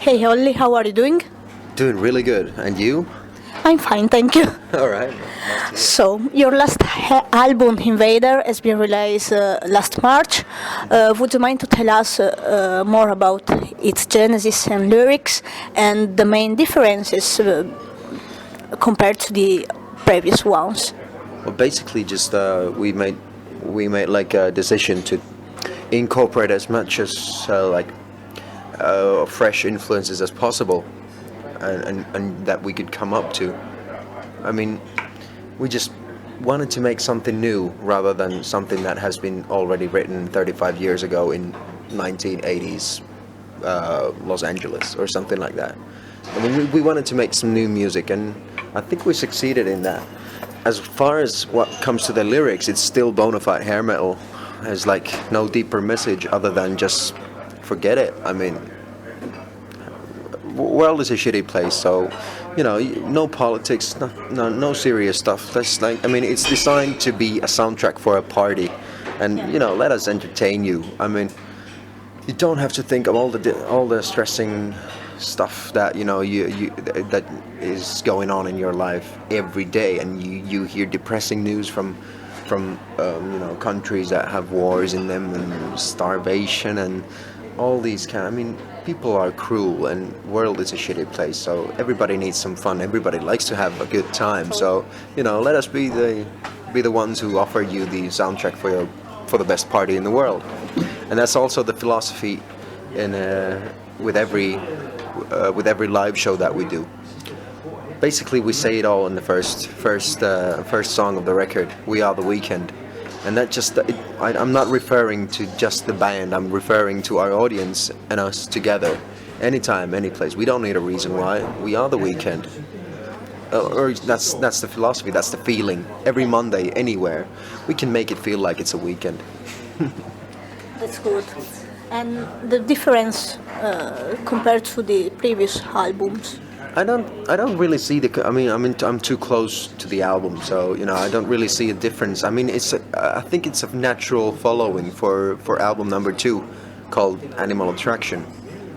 Hey Olli, how are you doing? Doing really good. And you? I'm fine, thank you. All right. Nice to hear. So, your last album, Invader, has been released last March. Would you mind to tell us more about its genesis and lyrics and the main differences compared to the previous ones? Well, basically, just we made like a decision to incorporate as much as fresh influences as possible, and that we could come up to. I mean, we just wanted to make something new rather than something that has been already written 35 years ago in 1980s Los Angeles or something like that. I mean, we wanted to make some new music, and I think we succeeded in that. As far as what comes to the lyrics, it's still bona fide hair metal. There's like no deeper message other than just forget it. I mean, world is a shitty place, so no politics, no serious stuff. That's like, I mean, it's designed to be a soundtrack for a party, and let us entertain you. I mean, you don't have to think of all the stressing stuff that that is going on in your life every day, and you hear depressing news from countries that have wars in them and starvation and all these I mean, people are cruel and world is a shitty place, so everybody needs some fun. Everybody likes to have a good time. So let us be the ones who offer you the soundtrack for the best party in the world. And that's also the philosophy in with every live show that we do. Basically, we say it all in the first song of the record, "We Are the Weekend." And that I'm not referring to just the band, I'm referring to our audience and us together, anytime, any place. We don't need a reason why. We are the weekend. Or that's the philosophy, that's the feeling. Every Monday, anywhere, we can make it feel like it's a weekend. That's good. And the difference compared to the previous albums? I don't really see I'm too close to the album, so I don't really see a difference. I mean, I think it's a natural following for album number 2, called Animal Attraction,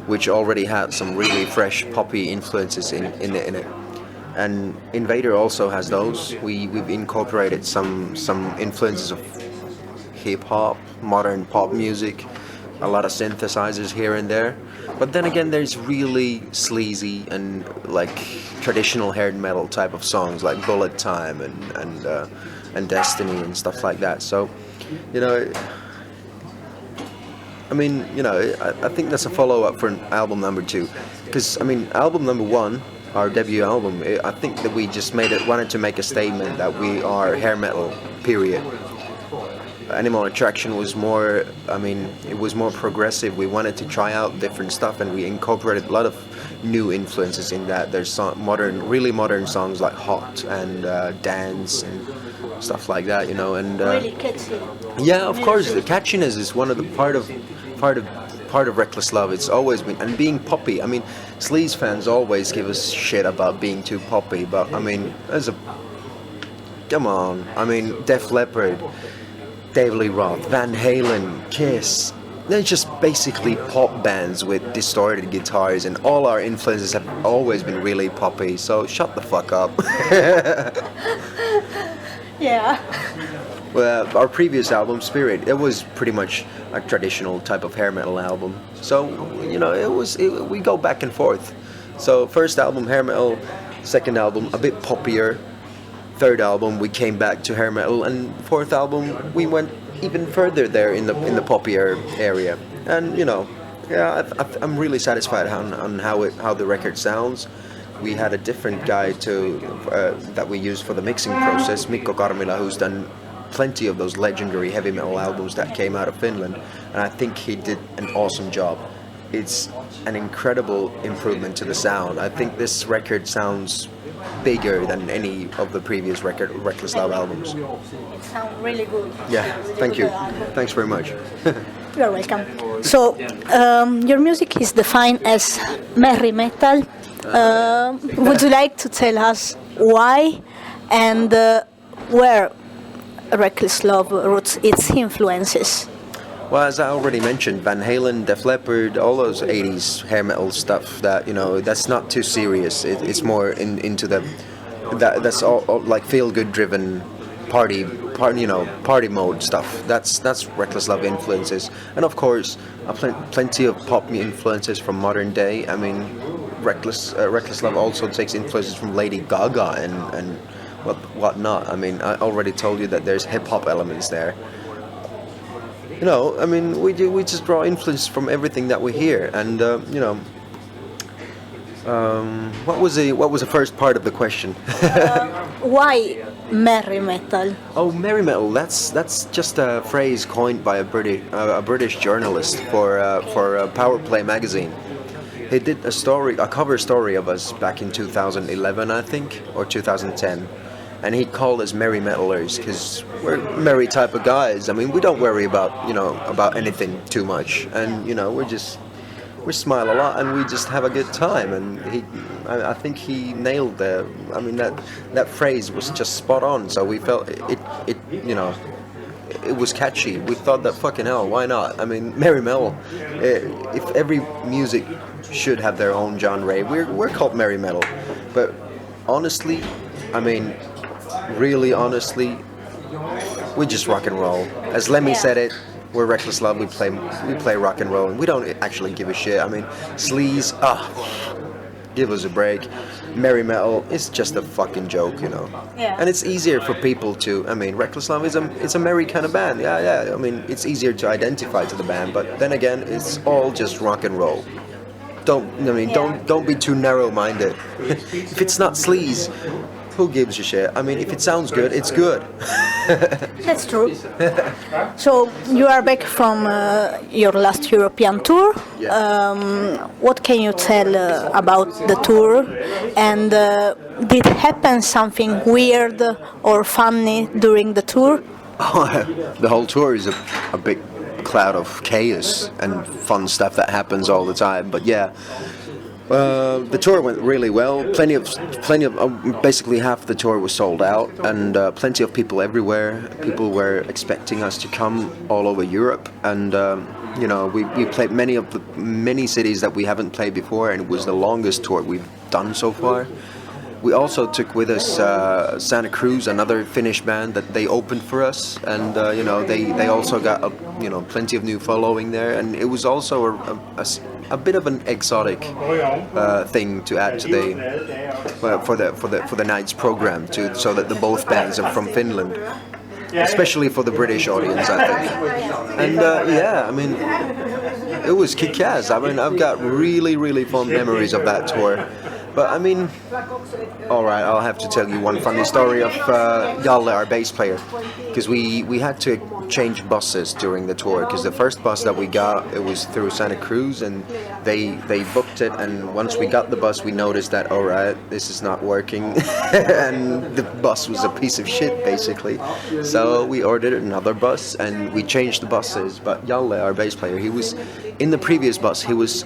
which already had some really fresh poppy influences in it. And Invader also has those. We've incorporated some influences of hip hop, modern pop music, a lot of synthesizers here and there. But then again, there's really sleazy and like traditional hair metal type of songs like Bullet Time and Destiny and stuff like that. So, I mean, I think that's a follow-up for album number 2, because I mean, album number 1, our debut album, I think that we just wanted to make a statement that we are hair metal, period. Animal Attraction was more, I mean, it was more progressive. We wanted to try out different stuff, and we incorporated a lot of new influences in that. There's some really modern songs like Hot and Dance and stuff like that, and Really catchy. yeah, of course, the catchiness is one of the part of Reckless Love. It's always been, and being poppy. I mean, sleaze fans always give us shit about being too poppy, but I mean, come on. I mean, Def Leppard, David Lee Roth, Van Halen, Kiss. They're just basically pop bands with distorted guitars, and all our influences have always been really poppy, so shut the fuck up. Yeah. Well, our previous album, Spirit, it was pretty much a traditional type of hair metal album. So, we go back and forth. So, first album, hair metal, second album, a bit poppier. Third album, we came back to hair metal, and fourth album, we went even further there in the poppier area. And I'm really satisfied on how the record sounds. We had a different guy that we used for the mixing process, Mikko Karmila, who's done plenty of those legendary heavy metal albums that came out of Finland, and I think he did an awesome job. It's an incredible improvement to the sound. I think this record sounds bigger than any of the previous Reckless Love albums. It sounds really good. Yeah, Really thank good you. album. Thanks very much. You're welcome. So, your music is defined as merry metal. Would you like to tell us why and where Reckless Love roots its influences? Well, as I already mentioned, Van Halen, Def Leppard, all those '80s hair metal stuff. That that's not too serious. It's more into the that's all like feel good driven party mode stuff. That's Reckless Love influences, and of course, plenty of pop influences from modern day. I mean, Reckless Love also takes influences from Lady Gaga and whatnot. I mean, I already told you that there's hip hop elements there. I mean, we just draw influence from everything that we hear, and what was the first part of the question? Why merry metal? Oh, merry metal. That's just a phrase coined by a British journalist for Power Play magazine. He did a cover story of us back in 2011, I think, or 2010. And he called us merry metalers because we're merry type of guys. I mean, we don't worry about anything too much, and we smile a lot and we just have a good time. And I think he nailed that phrase was just spot on. So we felt it was catchy. We thought that fucking hell, why not? I mean, merry metal. If every music should have their own genre, we're called merry metal. But honestly, I mean, really honestly, we just rock and roll. As Lemmy said it, we're Reckless Love. We play rock and roll, and we don't actually give a shit. I mean, sleaze, give us a break. Merry metal, it's just a fucking joke, Yeah. And it's easier for people to. I mean, Reckless Love it's a merry kind of band. Yeah. I mean, it's easier to identify to the band, but then again, it's all just rock and roll. Don't be too narrow-minded. If it's not sleaze, who gives a shit? I mean, if it sounds good, it's good. That's true. So you are back from your last European tour. Yeah. What can you tell about the tour? And did happen something weird or funny during the tour? The whole tour is a big cloud of chaos and fun stuff that happens all the time. But yeah. The tour went really well. Plenty of basically half the tour was sold out, and plenty of people everywhere. People were expecting us to come all over Europe, and we played many cities that we haven't played before, and it was the longest tour we've done so far. We also took with us Santa Cruz, another Finnish band that they opened for us, and they also got plenty of new following there, and it was also a bit of an exotic thing to add to for the night's program, so that the both bands are from Finland, especially for the British audience, I think. And I mean, it was kick-ass. I mean, I've got really, really fond memories of that tour. But I mean, all right, I'll have to tell you one funny story of Jalle, our bass player, because we had to change buses during the tour, because the first bus that we got, it was through Santa Cruz, and they booked it, and once we got the bus, we noticed that, all right, this is not working, and the bus was a piece of shit, basically. So we ordered another bus, and we changed the buses, but Jalle, our bass player, he was, in the previous bus, he was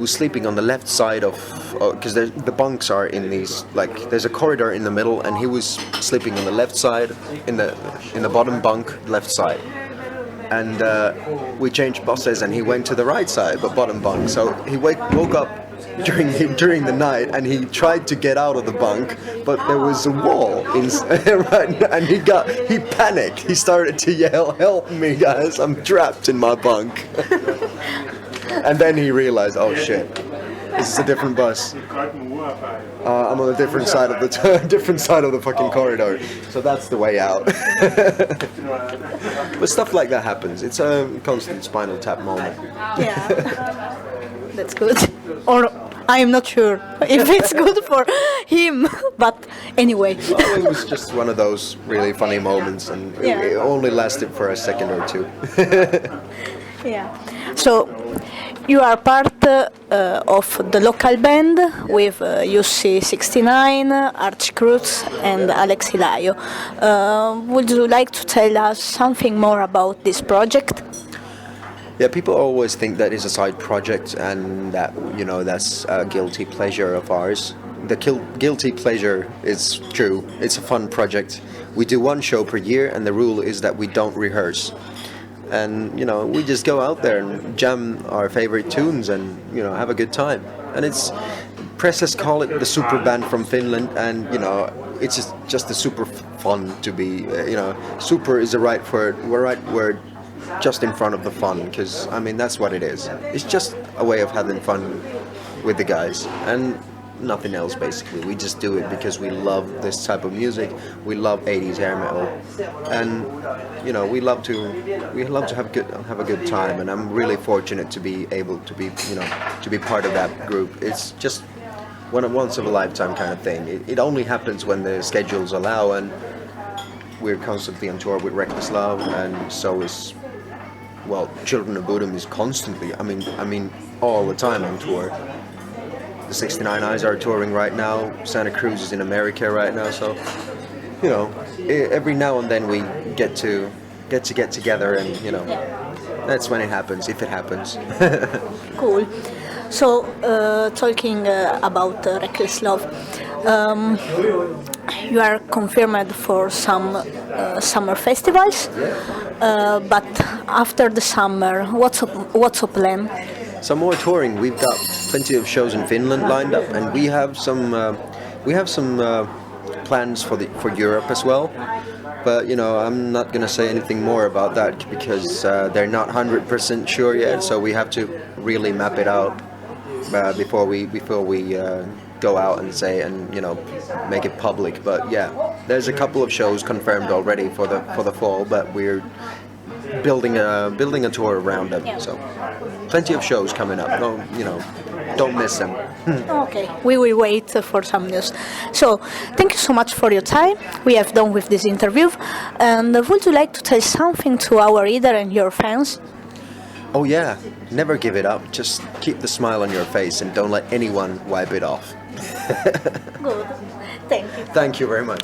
sleeping on the left side of, because the bunks are in these, like, there's a corridor in the middle, and he was sleeping on the left side, in the bottom bunk, left side. And we changed buses, and he went to the right side, but bottom bunk. So he woke up during the night, and he tried to get out of the bunk, but there was a wall and he panicked. He started to yell, "Help me, guys! I'm trapped in my bunk." And then he realized, oh shit, this is a different bus. I'm on a different side of the fucking corridor. So that's the way out. But stuff like that happens. It's a constant Spinal Tap moment. Yeah, that's good. Or I am not sure if it's good for him, but anyway. Well, it was just one of those really funny moments, and it only lasted for a second or two. Yeah. So you are part of the local band with UC69, Archcruz, and Alex Hilario. Would you like to tell us something more about this project? Yeah, people always think that is a side project, and that that's a guilty pleasure of ours. The guilty pleasure is true. It's a fun project. We do one show per year, and the rule is that we don't rehearse. and we just go out there and jam our favorite tunes and have a good time. And it's presses call it the super band from Finland, and it's just a super fun to be. Super is the right word, just in front of the fun, because that's what it is. It's just a way of having fun with the guys and nothing else. Basically, we just do it because we love this type of music. We love 80s hair metal, and we love to have a good time. And I'm really fortunate to be able to be part of that group. It's just once of a lifetime kind of thing. It only happens when the schedules allow, and we're constantly on tour with Reckless Love, and so is Children of Bodom is constantly. All the time on tour. The 69 Eyes are touring right now. Santa Cruz is in America right now. So every now and then we get together, and that's when it happens, if it happens. Cool. So, talking about Reckless Love, you are confirmed for some summer festivals, but after the summer, what's up plan? Some more touring. We've got plenty of shows in Finland lined up, and we have some plans for Europe as well. But I'm not gonna say anything more about that because they're not 100% sure yet. So we have to really map it out before we go out and say and make it public. But yeah, there's a couple of shows confirmed already for the fall, but we're building a tour around them. So plenty of shows coming up. Don't miss them. Okay, we will wait for some news. So, thank you so much for your time. We have done with this interview. And would you like to tell something to our reader and your fans? Oh yeah, never give it up. Just keep the smile on your face and don't let anyone wipe it off. Good. Thank you. Thank you very much.